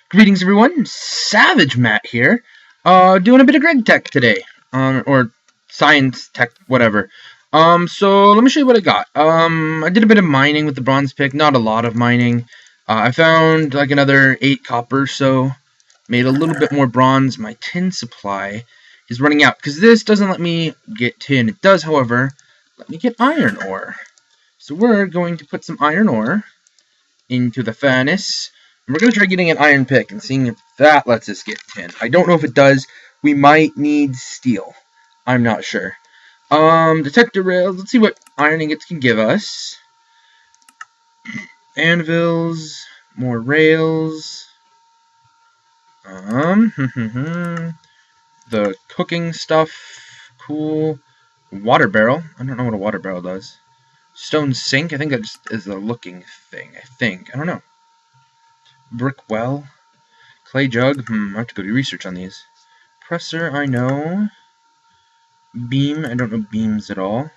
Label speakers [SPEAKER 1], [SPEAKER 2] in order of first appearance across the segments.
[SPEAKER 1] Greetings, everyone. Savage Matt here, doing a bit of Gregtech today, or science tech, whatever. So let me show you what I got. I did a bit of mining with the bronze pick, not a lot of mining. I found like another 8 copper, so made a little bit more bronze. My tin supply is running out because this doesn't let me get tin. It does, however, let me get iron ore. So we're going to put some iron ore into the furnace. And we're going to try getting an iron pick and seeing if that lets us get tin. I don't know if it does. We might need steel. I'm not sure. Detector rails. Let's see what iron ingots can give us. Anvils. More rails. The cooking stuff. Cool. Water barrel. I don't know what a water barrel does. Stone sink. I think that just is a looking thing. I don't know. Brick well. Clay jug. I have to go do research on these. Presser, I know. Beam, I don't know beams at all.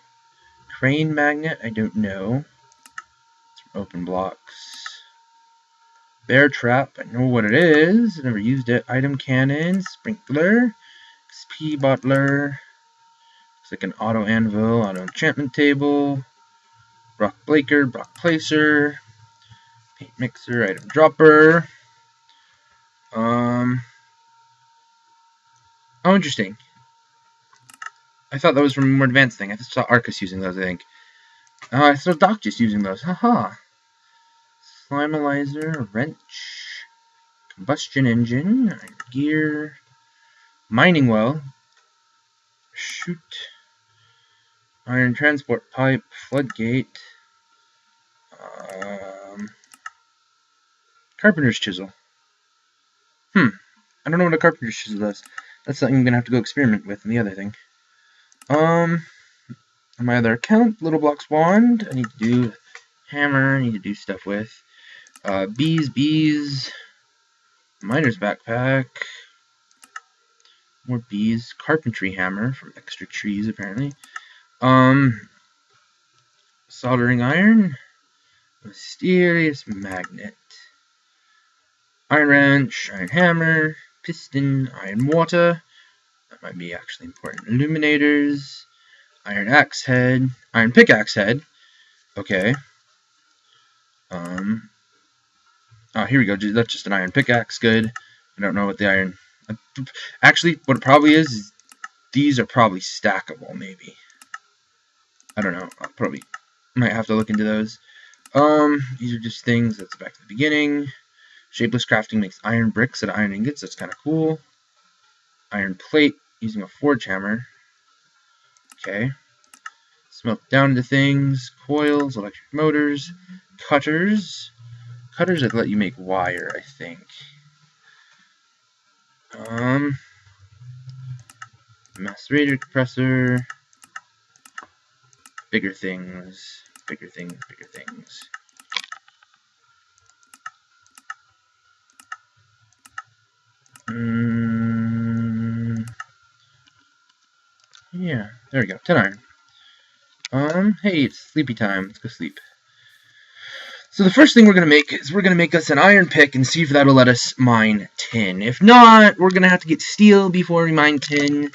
[SPEAKER 1] Crane magnet, I don't know. Some open blocks. Bear trap, I know what it is. I never used it. Item cannon, sprinkler, XP bottler. Looks like an auto anvil, auto enchantment table. Rock blaker, block placer. Paint mixer, item dropper. Oh, interesting. I thought that was from a more advanced thing. I just saw Arcus using those, I think. I saw Doc just using those. Haha. Slimalyzer, wrench, combustion engine, iron gear, mining well, shoot, iron transport pipe, floodgate, carpenter's chisel. I don't know what a carpenter's chisel does. That's something I'm gonna have to go experiment with in the other thing. On my other account, Little Blocks wand. I need to do hammer. I need to do stuff with. Bees. Miner's backpack. More bees. Carpentry hammer from extra trees, apparently. Soldering iron. Mysterious magnet. Iron wrench. Iron hammer. Piston. Iron water. That might be actually important. Illuminators. Iron axe head. Iron pickaxe head. Okay. Oh, here we go. That's just an iron pickaxe. Good. I don't know what the iron... Actually, what it probably is these are probably stackable, maybe. I don't know. I probably might have to look into those. These are just things. That's back to the beginning. Shapeless crafting makes iron bricks out of iron ingots. That's kind of cool. Iron plate using a forge hammer. Okay. Smelt down into things. Coils, electric motors, cutters. Cutters that let you make wire, I think. Macerator compressor. Bigger things. Yeah, there we go. 10 iron. Hey, it's sleepy time. Let's go sleep. So the first thing we're going to make is we're going to make us an iron pick and see if that'll let us mine tin. If not, we're going to have to get steel before we mine tin.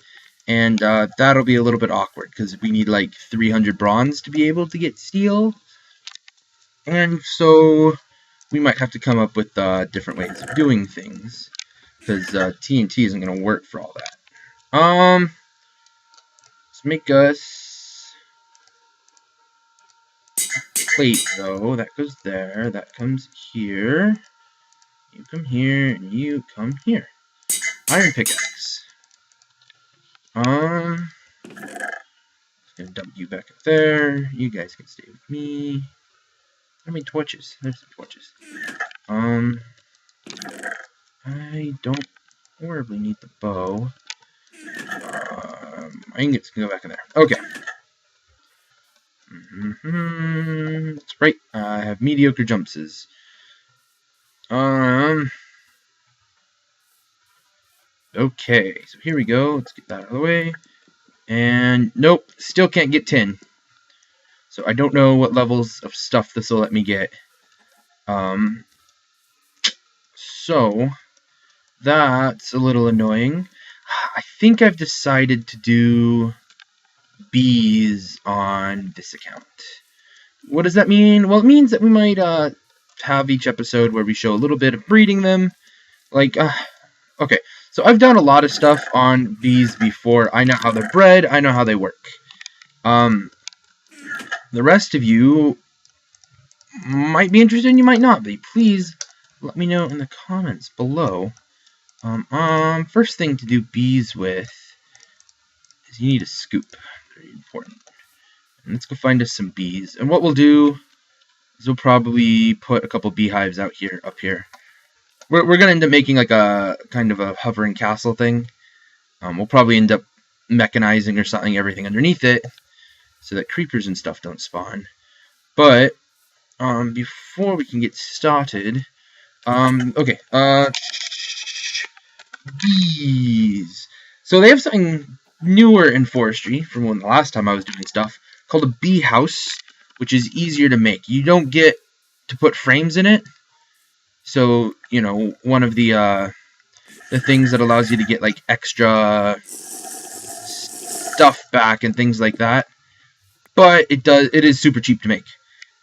[SPEAKER 1] And that'll be a little bit awkward because we need like 300 bronze to be able to get steel. And so we might have to come up with different ways of doing things. Because TNT isn't going to work for all that. Let's make us plate, though. That goes there. That comes here. You come here, and you come here. Iron pickaxe. Just gonna dump you back up there. You guys can stay with me. How many torches? There's some torches. I don't horribly need the bow. Ingots can go back in there. Okay. That's right. I have mediocre jumpses. Okay, so here we go. Let's get that out of the way. And nope, still can't get tin. So I don't know what levels of stuff this will let me get. So that's a little annoying. I think I've decided to do bees on this account. What does that mean? Well, it means that we might have each episode where we show a little bit of breeding them. Like, okay, so I've done a lot of stuff on bees before. I know how they're bred. I know how they work. The rest of you might be interested, you might not be. Please let me know in the comments below. First thing to do bees with is you need a scoop. Very important. And let's go find us some bees. And what we'll do is we'll probably put a couple beehives up here. We're gonna end up making like a kind of a hovering castle thing. We'll probably end up mechanizing or something everything underneath it, so that creepers and stuff don't spawn. But before we can get started, okay, bees. So they have something newer in forestry from the last time I was doing stuff called a bee house, which is easier to make. You don't get to put frames in it. So, you know, one of the things that allows you to get like extra stuff back and things like that. But it is super cheap to make.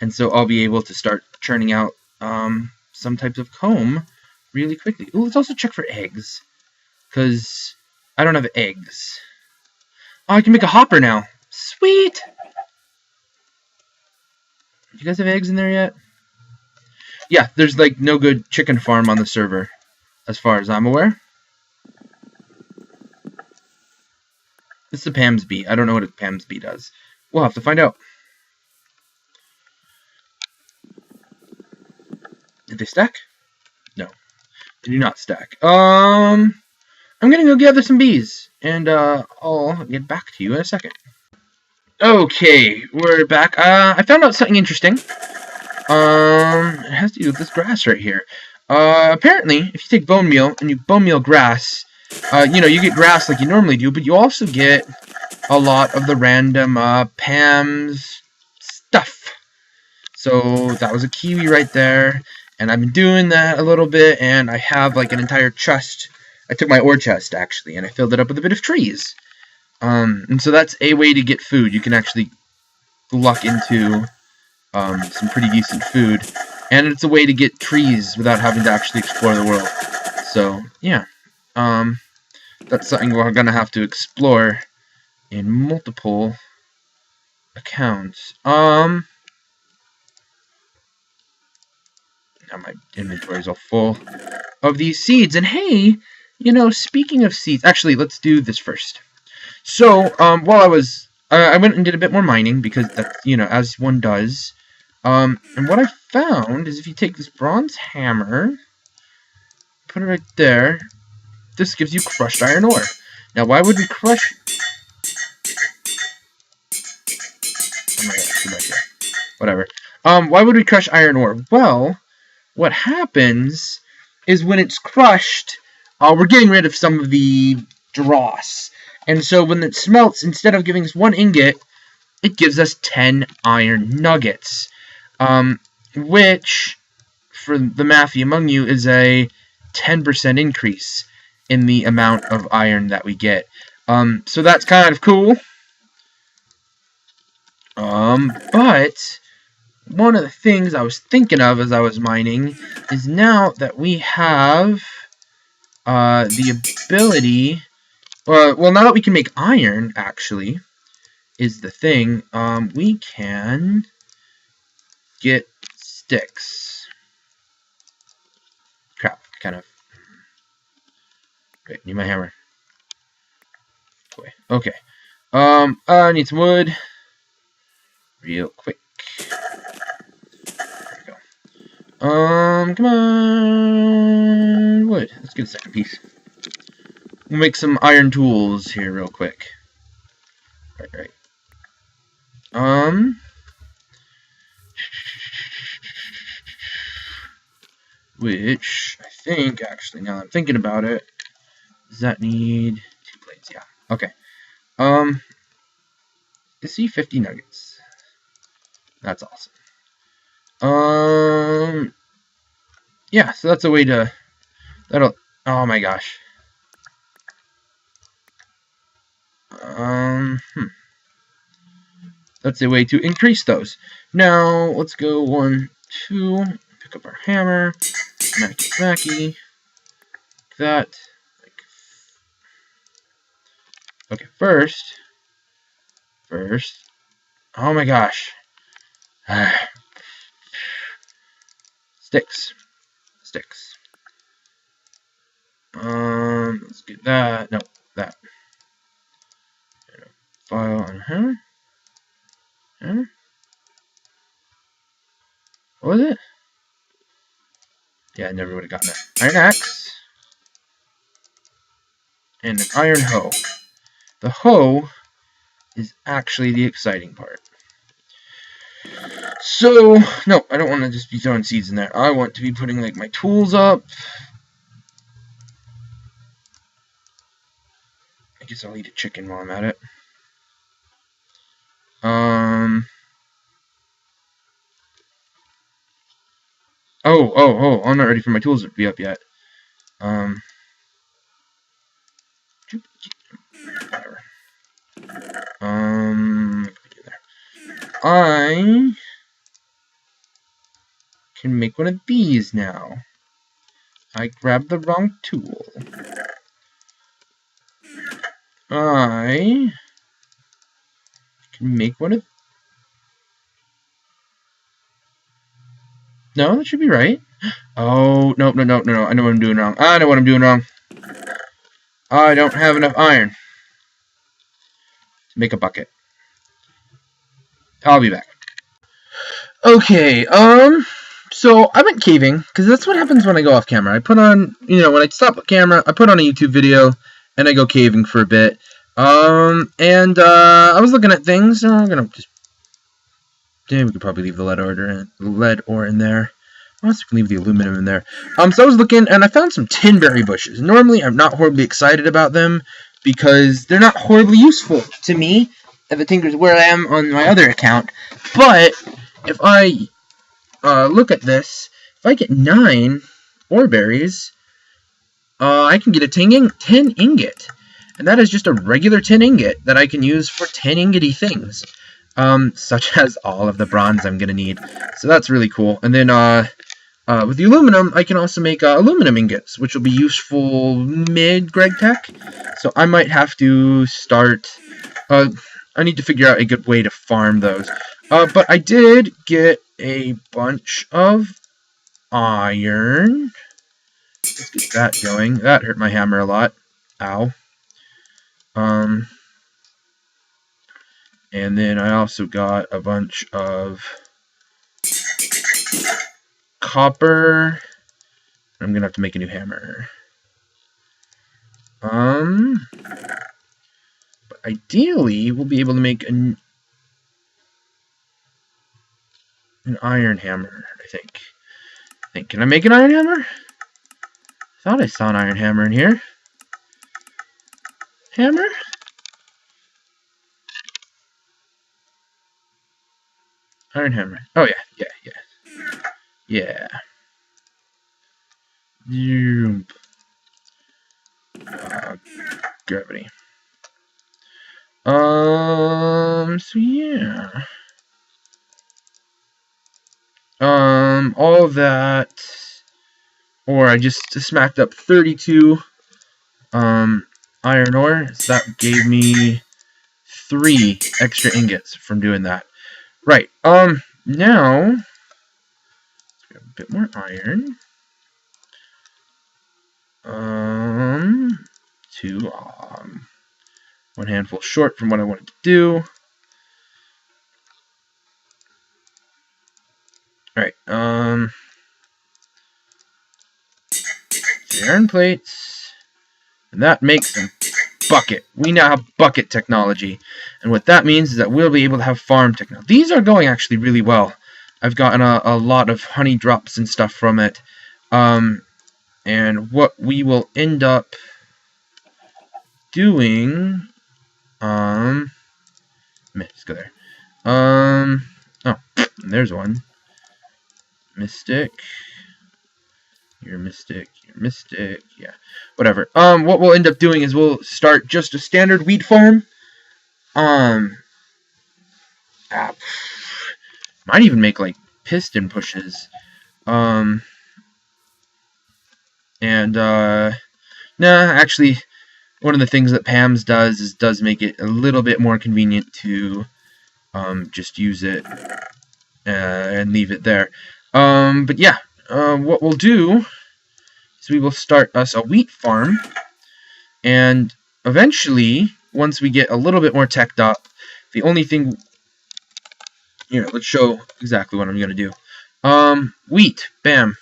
[SPEAKER 1] And so I'll be able to start churning out some types of comb really quickly. Ooh, let's also check for eggs, because I don't have eggs. Oh, I can make a hopper now. Sweet! Do you guys have eggs in there yet? Yeah, there's like no good chicken farm on the server, as far as I'm aware. It's the Pam's bee. I don't know what a Pam's bee does. We'll have to find out. Did they stack? No, they do not stack. I'm gonna go gather some bees, and I'll get back to you in a second. Okay, we're back. I found out something interesting. It has to do with this grass right here. Apparently, if you take bone meal and you bone meal grass, you know, you get grass like you normally do, but you also get a lot of the random Pam's stuff. So that was a kiwi right there, and I've been doing that a little bit, and I have like an entire chest. I took my ore chest actually, and I filled it up with a bit of trees. And so that's a way to get food. You can actually luck into some pretty decent food, and it's a way to get trees without having to actually explore the world. So yeah, that's something we're gonna have to explore in multiple accounts. Now my inventory's all full of these seeds, and hey, you know, speaking of seeds, actually, let's do this first. So, while I went and did a bit more mining, because that's, you know, as one does. And what I found is if you take this bronze hammer, put it right there, this gives you crushed iron ore. Now, why would we crush... Oh my gosh, get back here. Whatever. Why would we crush iron ore? Well, what happens is when it's crushed, we're getting rid of some of the dross. And so when it smelts, instead of giving us 1 ingot, it gives us 10 iron nuggets. Which, for the mathy among you, is a 10% increase in the amount of iron that we get. So that's kind of cool. But one of the things I was thinking of as I was mining is now that we have the ability... well, now that we can make iron, actually, is the thing, we can get sticks. Crap, kind of. Wait, need my hammer. Okay. I need some wood. Real quick. There we go. Come on. Wood. Let's get a second piece. We'll make some iron tools here real quick. Right. Which, I think, actually, now that I'm thinking about it, does that need 2 plates? Yeah. Okay. Let's see, 50 nuggets. That's awesome. Yeah, so that's a way to... Oh my gosh. That's a way to increase those. Now, let's go 1, 2, pick up our hammer, smacky, that. Okay, first, oh my gosh. Sticks. Let's get that. No, that. File on hammer. What was it? Yeah, I never would have gotten that. Iron axe. And an iron hoe. The hoe is actually the exciting part. So, no, I don't want to just be throwing seeds in there. I want to be putting, like, my tools up. I guess I'll eat a chicken while I'm at it. Oh, I'm not ready for my tools to be up yet. Whatever. I can make one of these now. I grabbed the wrong tool. I can make one of... No, that should be right. Oh, no. I know what I'm doing wrong. I don't have enough iron to make a bucket. I'll be back. Okay, so I went caving, because that's what happens when I go off camera. I put on, when I stop the camera, I put on a YouTube video, and I go caving for a bit. I was looking at things, I'm gonna just... Damn, we could probably leave the lead ore in there. I also can leave the aluminum in there. So I was looking, and I found some tinberry bushes. Normally, I'm not horribly excited about them, because they're not horribly useful to me, at the Tinkers where I am on my other account. But if I look at this, if I get 9 ore berries, I can get a 10 ingot. And that is just a regular 10 ingot that I can use for 10 ingoty things. Such as all of the bronze I'm going to need. So that's really cool. And then with the aluminum, I can also make aluminum ingots, which will be useful mid-Gregtech. So I might have to start... I need to figure out a good way to farm those. But I did get a bunch of iron. Let's get that going. That hurt my hammer a lot. Ow. And then I also got a bunch of copper. I'm gonna have to make a new hammer. But ideally, we'll be able to make an iron hammer, I think. Can I make an iron hammer? I thought I saw an iron hammer in here. Hammer? Iron hammer. Oh, yeah. Gravity. So yeah. All of that, or I just smacked up 32, iron ore, so that gave me 3 extra ingots from doing that. Right, now, let's grab a bit more iron. 2, one handful short from what I wanted to do. Alright, iron plates, and that makes them bucket. We now have bucket technology, and what that means is that we'll be able to have farm technology. These are going actually really well. I've gotten a lot of honey drops and stuff from it, and what we will end up doing, let's go there. Oh, there's one. Mystic. You're Mystic, you're Mystic, yeah. Whatever. What we'll end up doing is we'll start just a standard wheat farm. Um, ah, might even make, like, piston pushes. And, nah, actually, one of the things that Pam's does make it a little bit more convenient to, just use it, and leave it there. But yeah, what we'll do is we will start us a wheat farm, and eventually, once we get a little bit more teched up, the only thing, here, let's show exactly what I'm going to do. Wheat, bam.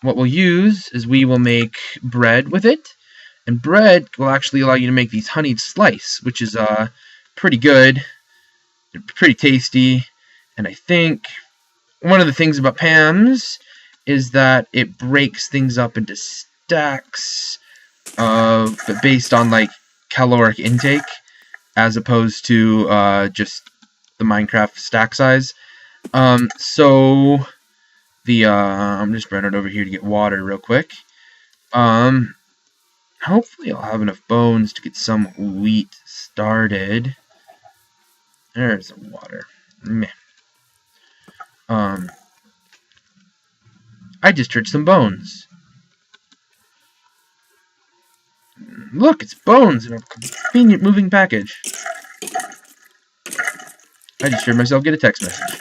[SPEAKER 1] What we'll use is we will make bread with it, and bread will actually allow you to make these honeyed slice, which is, pretty good, pretty tasty, and I think one of the things about Pam's is that it breaks things up into stacks, based on, like, caloric intake, as opposed to just the Minecraft stack size. So the I'm just running over here to get water real quick. Hopefully I'll have enough bones to get some wheat started. There's some water. Meh. I just heard some bones. Look, it's bones in a convenient moving package. I just heard myself get a text message.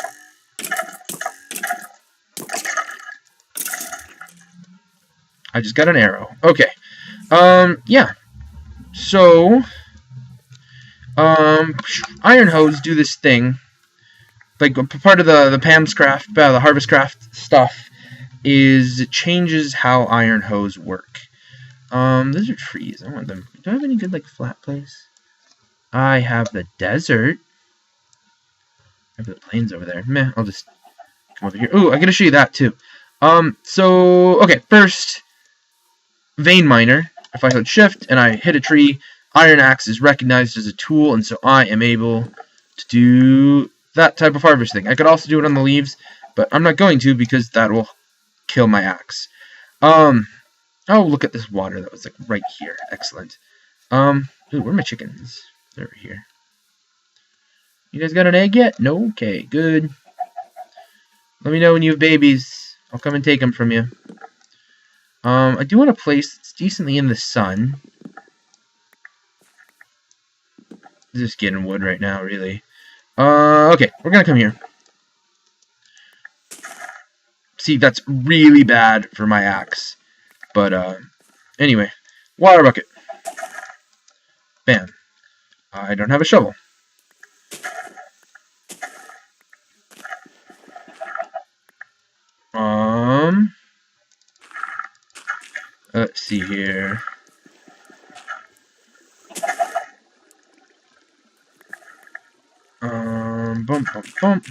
[SPEAKER 1] I just got an arrow. Okay. Yeah. So, iron hoes do this thing. Like, part of the Pam's craft, the Harvest Craft stuff, is it changes how iron hoes work. Those are trees. I want them. Do I have any good, like, flat place? I have the desert. I have the plains over there. Meh, I'll just come over here. Ooh, I gotta show you that, too. So, okay, first, vein miner. If I hold shift and I hit a tree, iron axe is recognized as a tool, and so I am able to do that type of harvesting. I could also do it on the leaves, but I'm not going to because that will kill my axe. Oh, look at this water that was, like, right here. Excellent. Ooh, where are my chickens? They're over here. You guys got an egg yet? No? Okay, good. Let me know when you have babies. I'll come and take them from you. I do want a place that's decently in the sun. Just getting wood right now, really. Okay, we're gonna come here. See, that's really bad for my axe. But, anyway. Water bucket. Bam. I don't have a shovel. Let's see here. Bump, bump, bump.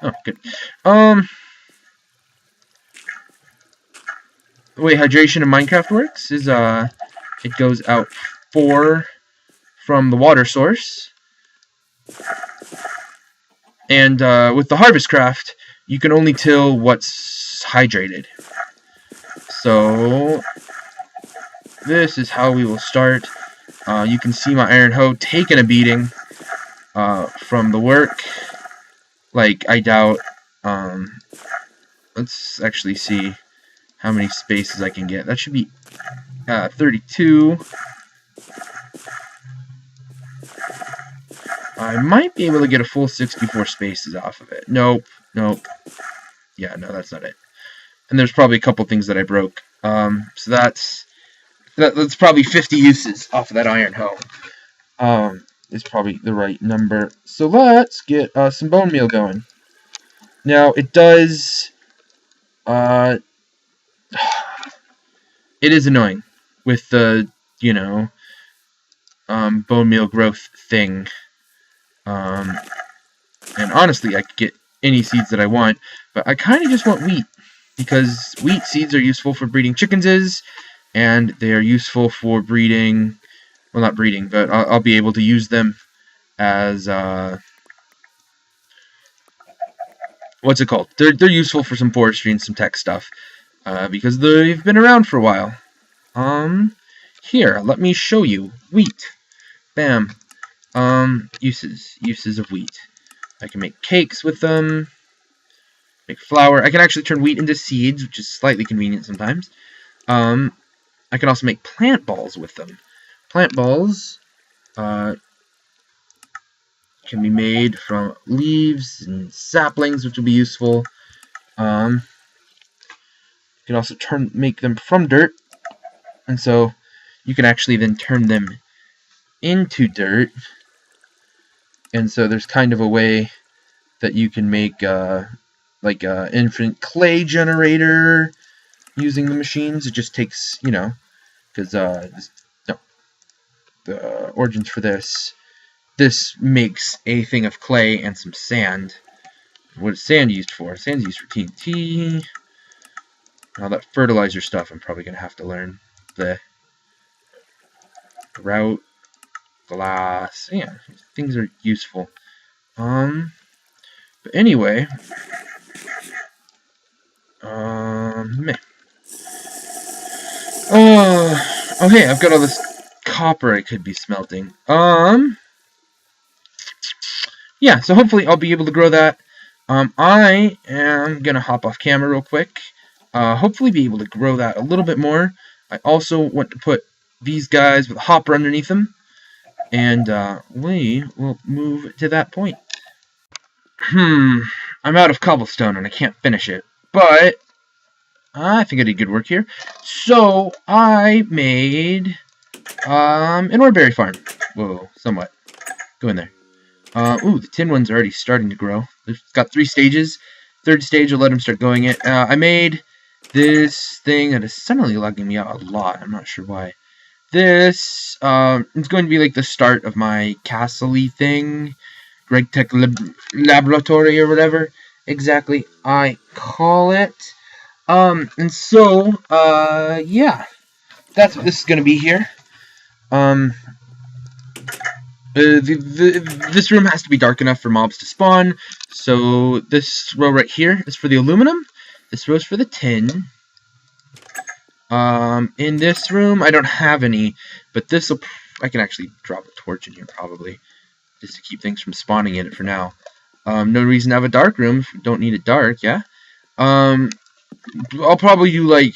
[SPEAKER 1] Oh, good. The way hydration in Minecraft works is, it goes out 4 from the water source. And, with the Harvest Craft, you can only till what's hydrated. So, this is how we will start. You can see my iron hoe taking a beating, from the work. Like, I doubt, let's actually see how many spaces I can get. That should be, 32. I might be able to get a full 64 spaces off of it. Nope. Nope. Yeah, no, that's not it. And there's probably a couple things that I broke. So that's probably 50 uses off of that iron hoe. Is probably the right number. So let's get some bone meal going. Now, it does... it is annoying with the, you know, bone meal growth thing. And honestly, I could get any seeds that I want, but I kind of just want wheat, because wheat seeds are useful for breeding chickens, and they are useful for breeding, well, not breeding, but I'll be able to use them as, what's it called? They're useful for some forestry and some tech stuff, because they've been around for a while. Here, let me show you. Wheat. Bam. Uses of wheat. I can make cakes with them. Make flour. I can actually turn wheat into seeds, which is slightly convenient sometimes. I can also make plant balls with them. Plant balls can be made from leaves and saplings, which will be useful. You can also make them from dirt, and so you can actually then turn them into dirt. And so there's kind of a way that you can make like an infinite clay generator using the machines. It just takes, because the origins for this makes a thing of clay and some sand. What is sand used for? Sand's used for TNT. All that fertilizer stuff I'm probably going to have to learn. The grout, glass, yeah, things are useful. But anyway, meh. Oh, hey, I've got all this copper I could be smelting. Yeah, so hopefully I'll be able to grow that. I am gonna hop off camera real quick. Hopefully be able to grow that a little bit more. I also want to put these guys with a hopper underneath them, and we will move to that point. I'm out of cobblestone and I can't finish it, but I think I did good work here. So I made an orberry farm. Whoa, somewhat. Go in there. Ooh, the tin one's already starting to grow. It's got 3 stages. 3rd stage will let them start going it. I made this thing that is suddenly lagging me out a lot. I'm not sure why. This is going to be like the start of my castle-y thing. Gregtech laboratory or whatever exactly I call it. And so, yeah. That's what this is going to be here. This room has to be dark enough for mobs to spawn, so this row right here is for the aluminum, this row is for the tin. In this room, I don't have any, but I can actually drop a torch in here probably, just to keep things from spawning in it for now. No reason to have a dark room if you don't need it dark, yeah? I'll probably do, like,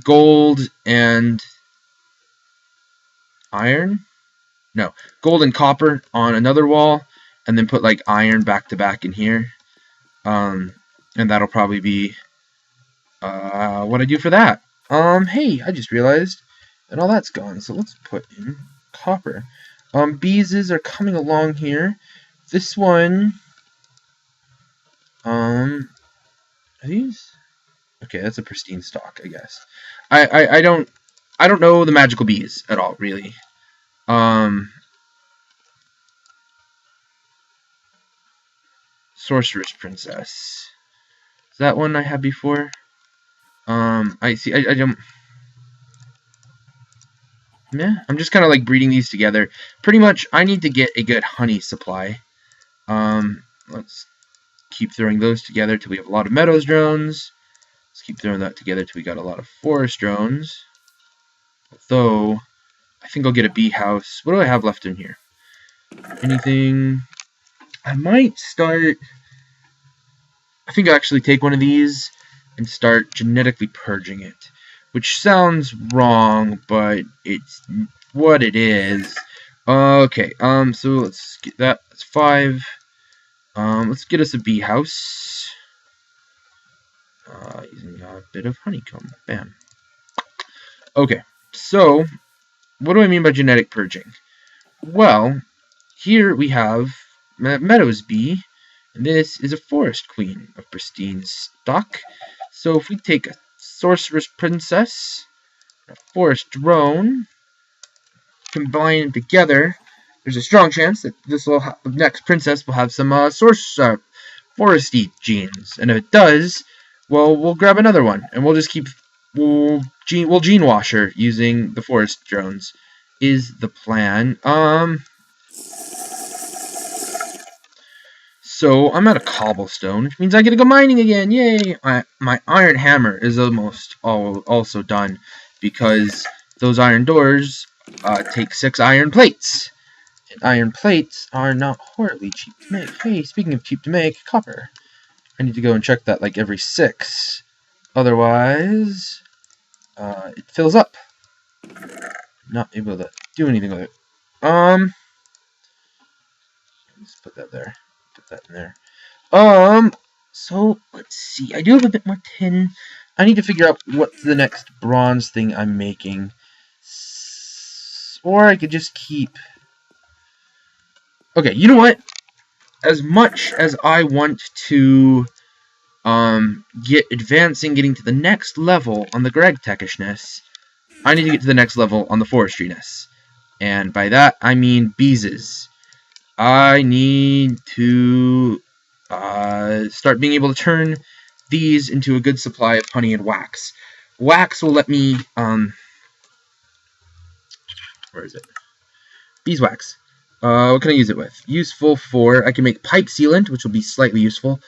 [SPEAKER 1] gold and iron? No, gold and copper on another wall, and then put like iron back to back in here. And that'll probably be what I do for that. Hey, I just realized that all that's gone, so let's put in copper. Bees are coming along here. This one, are these? Okay, that's a pristine stock, I guess. I don't know the magical bees at all, really. Sorceress Princess. Is that one I had before? I see. I don't. Yeah, I'm just kind of like breeding these together. Pretty much, I need to get a good honey supply. Let's keep throwing those together till we have a lot of meadows drones. Let's keep throwing that together till we got a lot of forest drones. Although, I think I'll get a bee house. What do I have left in here? Anything? I might start... I think I'll actually take one of these and start genetically purging it. Which sounds wrong, but it's what it is. Okay, so let's get that. That's 5. Let's get us a bee house. Using a bit of honeycomb. Bam. Okay, so what do I mean by genetic purging? Well, here we have Meadows Bee, and this is a Forest Queen of pristine stock. So if we take a Sorceress Princess, a Forest Drone, combine them together, there's a strong chance that the next princess will have some foresty genes, and if it does, well, we'll grab another one, and we'll just we'll gene wash her using the forest drones. Is the plan. So I'm out of cobblestone, which means I get to go mining again. Yay! My iron hammer is almost also done because those iron doors take 6 iron plates. And iron plates are not horribly cheap to make. Hey, speaking of cheap to make, copper. I need to go and check that like every 6. Otherwise, it fills up. Not able to do anything with it. Let's put that there. Put that in there. So, let's see. I do have a bit more tin. I need to figure out what's the next bronze thing I'm making. Or I could just keep... Okay, you know what? As much as I want to get advancing, getting to the next level on the Gregtechishness, I need to get to the next level on the forestryness. And by that, I mean beeses. I need to start being able to turn these into a good supply of honey and wax. Wax will let me, where is it? Beeswax. What can I use it with? Useful for, I can make pipe sealant, which will be slightly useful.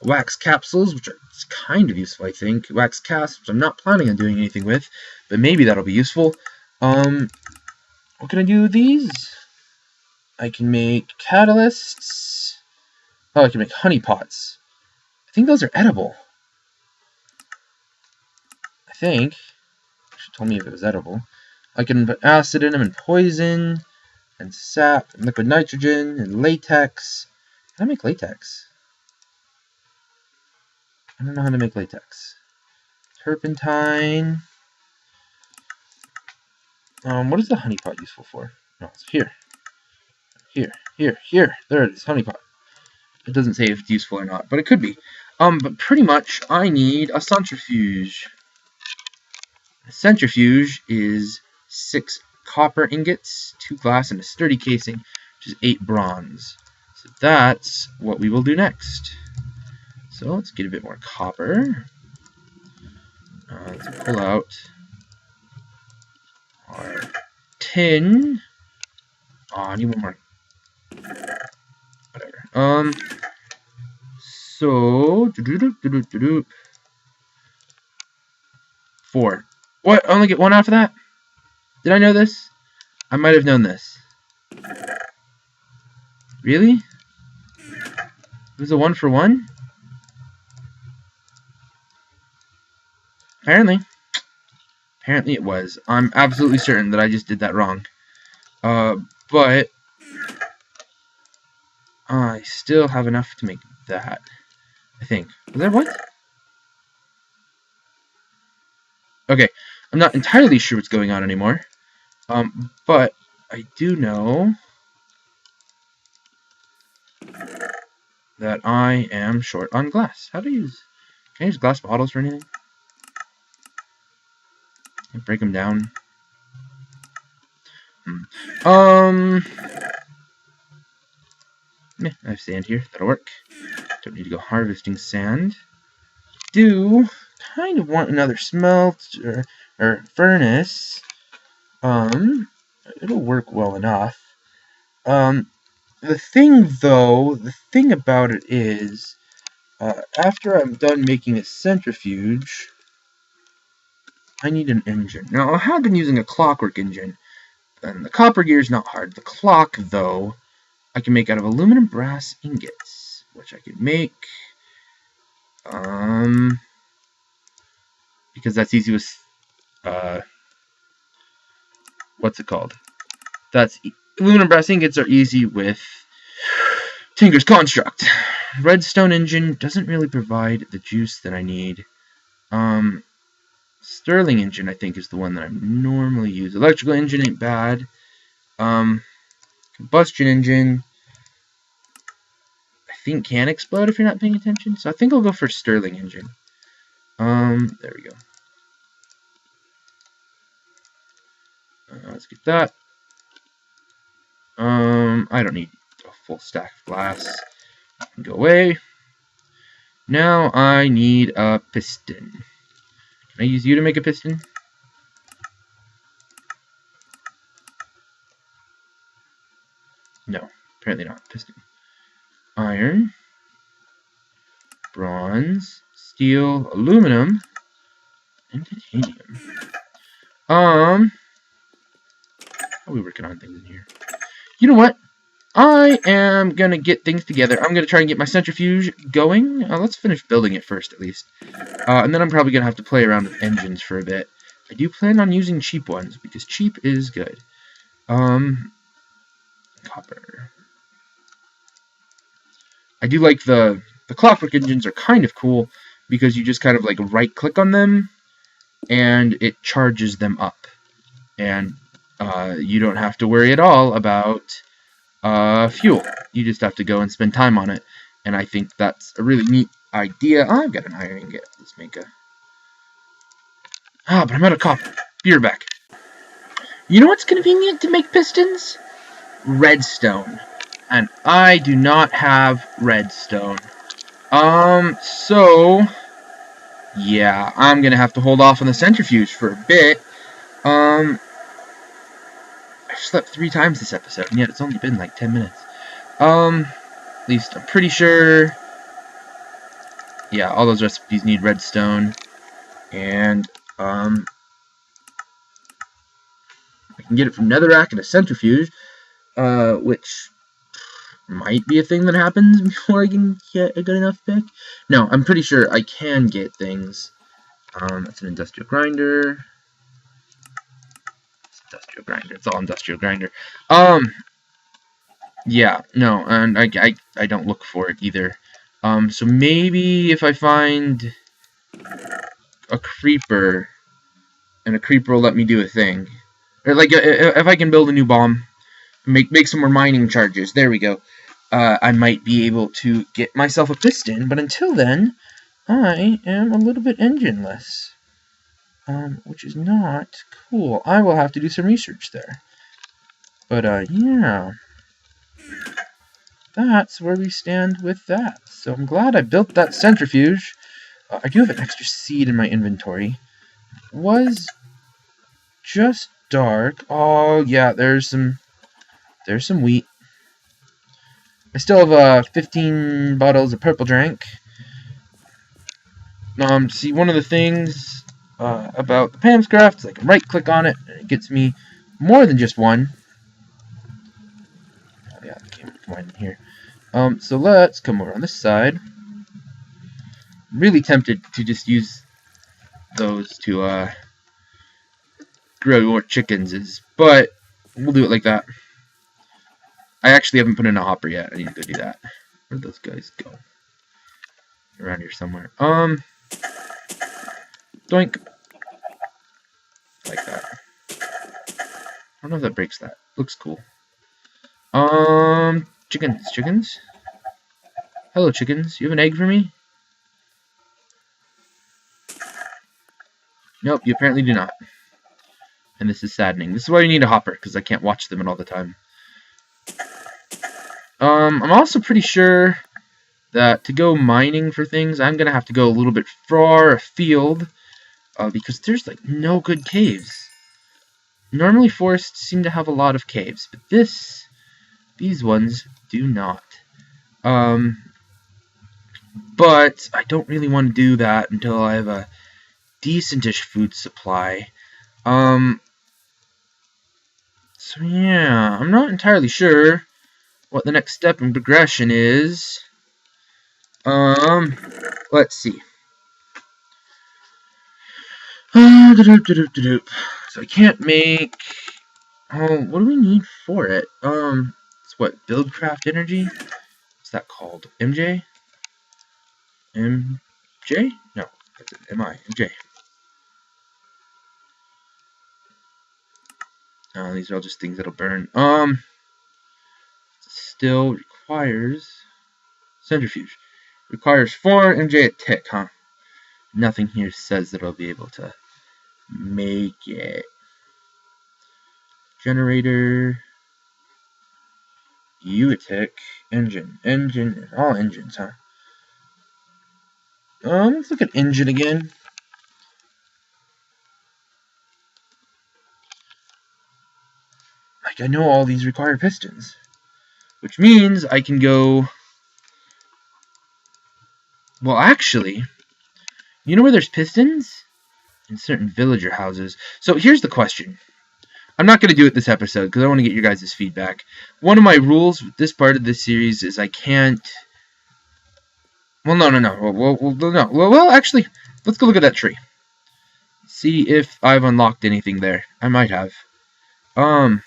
[SPEAKER 1] Wax capsules, which are kind of useful, I think. Wax cast, which I'm not planning on doing anything with, but maybe that'll be useful. What can I do with these? I can make catalysts. Oh, I can make honey pots. I think those are edible. I think. She told me if it was edible. I can put acid in them and poison and sap and liquid nitrogen and latex. Can I make latex? I don't know how to make latex. Turpentine. What is the honey pot useful for? No, it's here. Here. There it is, honey pot. It doesn't say if it's useful or not, but it could be. But pretty much I need a centrifuge. A centrifuge is 6 copper ingots, 2 glass, and a sturdy casing, which is 8 bronze. So that's what we will do next. So let's get a bit more copper. Let's pull out our tin. Oh, I need one more. Whatever. So 4. What? I only get 1 off of that? Did I know this? I might have known this. Really? It was a 1 for 1? Apparently. Apparently it was. I'm absolutely certain that I just did that wrong. But I still have enough to make that. I think. Was there what? Okay. I'm not entirely sure what's going on anymore. But I do know that I am short on glass. How do I use... Can I use glass bottles for anything? Can I break them down? I have sand here. That'll work. Don't need to go harvesting sand. Do kind of want another smelt or furnace. It'll work well enough. The thing about it is, after I'm done making a centrifuge, I need an engine. Now, I have been using a clockwork engine, and the copper gear is not hard. The clock, though, I can make out of aluminum brass ingots, which I can make, because that's easy with, what's it called? Aluminum brass ingots are easy with Tinker's Construct. Redstone engine doesn't really provide the juice that I need. Stirling engine, I think, is the one that I normally use. Electrical engine ain't bad. Combustion engine, I think, can explode if you're not paying attention. So I think I'll go for Stirling engine. There we go. Let's get that. I don't need a full stack of glass. Go away. Now I need a piston. Can I use you to make a piston? No, apparently not. Piston. Iron. bronze, steel, aluminum, and titanium. How are we working on things in here? You know what? I am gonna get things together. I'm gonna try and get my centrifuge going. Let's finish building it first, at least. And then I'm probably gonna have to play around with engines for a bit. I do plan on using cheap ones, because cheap is good. Copper. I do like the clockwork engines are kind of cool, because you just kind of like right-click on them, and it charges them up. And you don't have to worry at all about fuel. You just have to go and spend time on it. And I think that's a really neat idea. Oh, I've got an iron ingot. Let's make a... but I'm out of copper. Be right back. You know what's convenient to make pistons? Redstone. And I do not have redstone. So... yeah, I'm gonna have to hold off on the centrifuge for a bit. I slept 3 times this episode, and yet it's only been like 10 minutes. At least I'm pretty sure. Yeah, all those recipes need redstone. And, I can get it from netherrack and a centrifuge, which might be a thing that happens before I can get a good enough pick. No, I'm pretty sure I can get things. That's an industrial grinder. Industrial grinder. It's all industrial grinder. Yeah, no, and I don't look for it either. So maybe if I find a creeper, and a creeper will let me do a thing. Or like, if I can build a new bomb, make some more mining charges, there we go. I might be able to get myself a piston, but until then, I am a little bit engineless. Which is not cool. I will have to do some research there. But, yeah. That's where we stand with that. So I'm glad I built that centrifuge. I do have an extra seed in my inventory. It was just dark. Oh, yeah, there's some wheat. I still have 15 bottles of purple drink. See, one of the things about the Pam's Craft is I can right-click on it, and it gets me more than just one. Oh, yeah, I can't combine in here. So let's come over on this side. I'm really tempted to just use those to grow more chickens, but we'll do it like that. I actually haven't put in a hopper yet. I need to go do that. Where'd those guys go? Around here somewhere. Doink. Like that. I don't know if that breaks that. Looks cool. Chickens. Hello, chickens. You have an egg for me? Nope, you apparently do not. And this is saddening. This is why you need a hopper, because I can't watch them all the time. I'm also pretty sure that to go mining for things, I'm going to have to go a little bit far afield, because there's, like, no good caves. Normally forests seem to have a lot of caves, but these ones do not. But I don't really want to do that until I have a decentish food supply. So yeah, I'm not entirely sure what the next step in progression is. Let's see. So I can't make... Oh, what do we need for it? It's what, Buildcraft Energy? What's that called? MJ? MJ? No, that's it. MI. MJ. These are all just things that'll burn. Still requires... Centrifuge. Requires 4 MJ a tick, huh? Nothing here says that I'll be able to make it. Generator. U-tick. Engine. All engines, huh? Let's look at engine again. Like, I know all these require pistons. Which means I can go... Well, actually, you know where there's pistons? In certain villager houses. So here's the question. I'm not going to do it this episode because I want to get your guys' feedback. One of my rules with this part of this series is I can't... Well, no. Well, actually, let's go look at that tree. See if I've unlocked anything there. I might have. One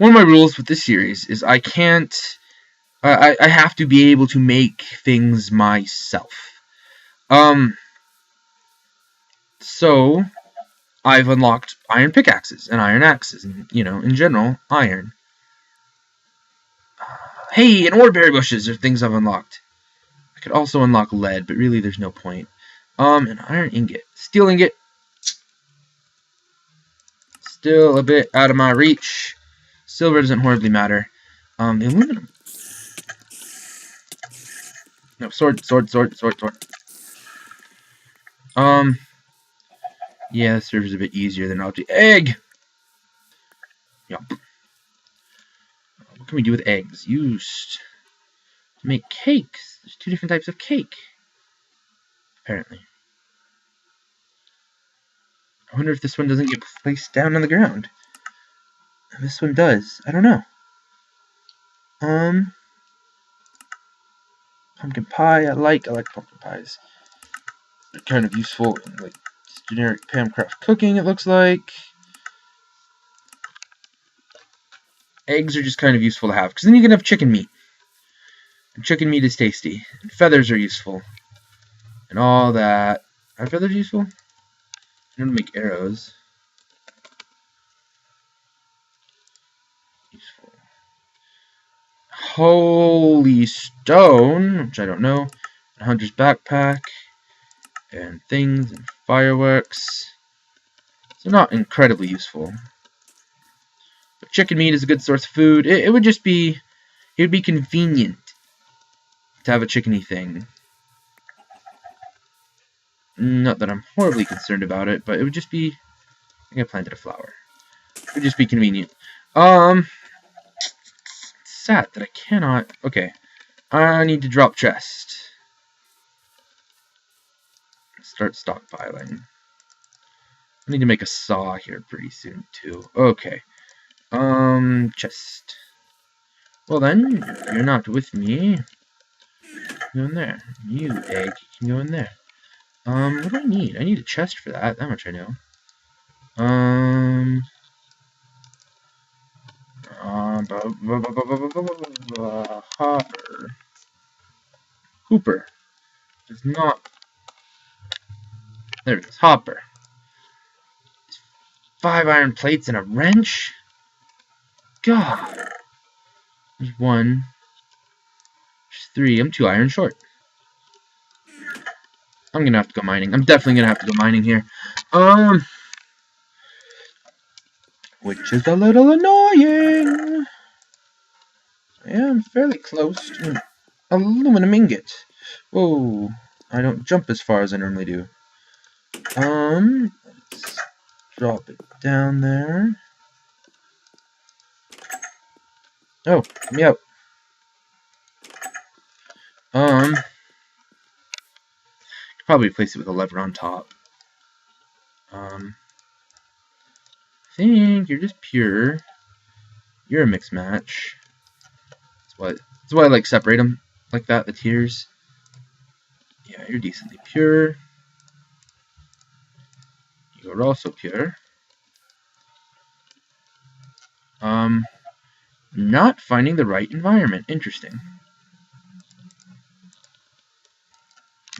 [SPEAKER 1] of my rules with this series is I can't... I have to be able to make things myself. So I've unlocked iron pickaxes and iron axes, and, you know, in general, iron. Hey, and ore berry bushes are things I've unlocked. I could also unlock lead, but really there's no point. An iron ingot. Steel ingot. Still a bit out of my reach. Silver doesn't horribly matter. The aluminum. No, sword. Yeah, this serves a bit easier than object. Egg! Yup. What can we do with eggs? Used to make cakes. There's 2 different types of cake. Apparently. I wonder if this one doesn't get placed down on the ground. And this one does. I don't know. Pumpkin pie. I like pumpkin pies. They're kind of useful in, like, generic Pamcraft cooking, it looks like. Eggs are just kind of useful to have, because then you can have chicken meat. And chicken meat is tasty. And feathers are useful. And all that. Are feathers useful? I'm going to make arrows. Useful. Holy stone, which I don't know. A hunter's backpack. And things and fireworks. So not incredibly useful. But chicken meat is a good source of food. It would just be... It would be convenient to have a chickeny thing. Not that I'm horribly concerned about it, but it would just be... I think I planted a flower. It would just be convenient. It's sad that I cannot... Okay. I need to drop chest. Start stockpiling. I need to make a saw here pretty soon, too. Okay. Chest. Well then, you're not with me. Go in there. You, egg, you can go in there. What do I need? I need a chest for that. That much I know. Hopper. Hooper. Does not... There it is. Hopper. 5 iron plates and a wrench? God. There's 1. There's 3. I'm 2 iron short. I'm gonna have to go mining. I'm definitely gonna have to go mining here. Which is a little annoying. I am fairly close to an aluminum ingot. Whoa. I don't jump as far as I normally do. Let's drop it down there. Oh, let me out. Could probably replace it with a lever on top. I think you're just pure. You're a mixed match. That's why I like separate them like that, the tiers. Yeah, you're decently pure. You're also pure. Not finding the right environment. Interesting.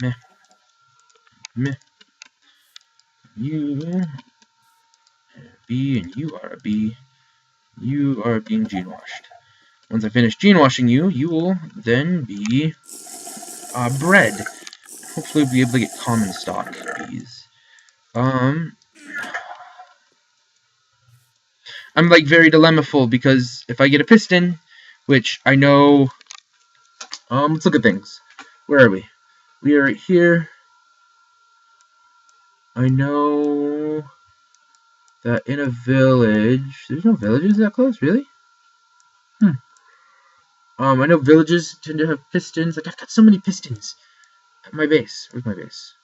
[SPEAKER 1] Meh. Meh. You are a B and you are a B. You are being gene washed. Once I finish gene washing you, you will then be bread. Hopefully we'll be able to get common stock bees. I'm like very dilemmaful because if I get a piston, which I know, let's look at things. Where are we? We are right here. I know that in a village, there's no villages that close, really? I know villages tend to have pistons. Like, I've got so many pistons at my base. Where's my base?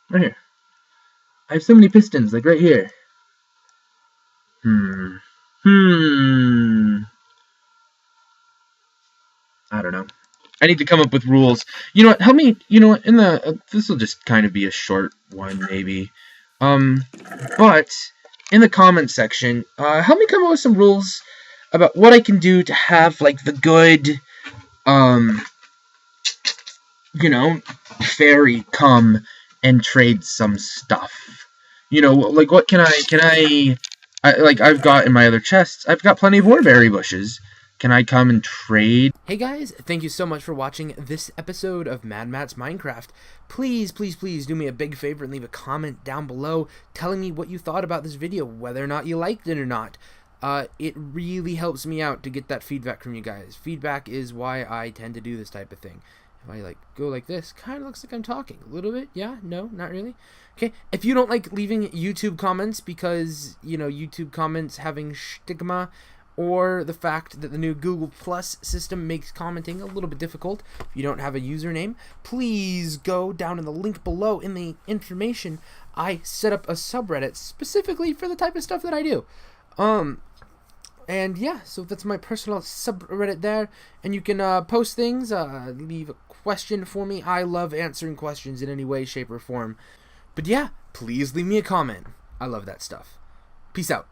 [SPEAKER 1] Right here. I have so many pistons, like right here. I don't know. I need to come up with rules. You know what? Help me. You know what? In the this will just kind of be a short one, maybe. But in the comment section, help me come up with some rules about what I can do to have like the good, um, fairy come and trade some stuff. Like what like I've got in my other chests, I've got plenty of warberry bushes. Can I come and trade?
[SPEAKER 2] Hey guys, thank you so much for watching this episode of Mad Matt's Minecraft. Please, please, please do me a big favor and leave a comment down below telling me what you thought about this video, whether or not you liked it or not. It really helps me out to get that feedback from you guys. Feedback is why I tend to do this type of thing. If I go like this, kind of looks like I'm talking a little bit. Yeah, no, not really. Okay, if you don't like leaving YouTube comments because, YouTube comments having stigma, or the fact that the new Google Plus system makes commenting a little bit difficult if you don't have a username, please go down in the link below in the information. I set up a subreddit specifically for the type of stuff that I do. And yeah, so that's my personal subreddit there, and you can post things, leave a question for me. I love answering questions in any way, shape, or form. But yeah, please leave me a comment. I love that stuff. Peace out.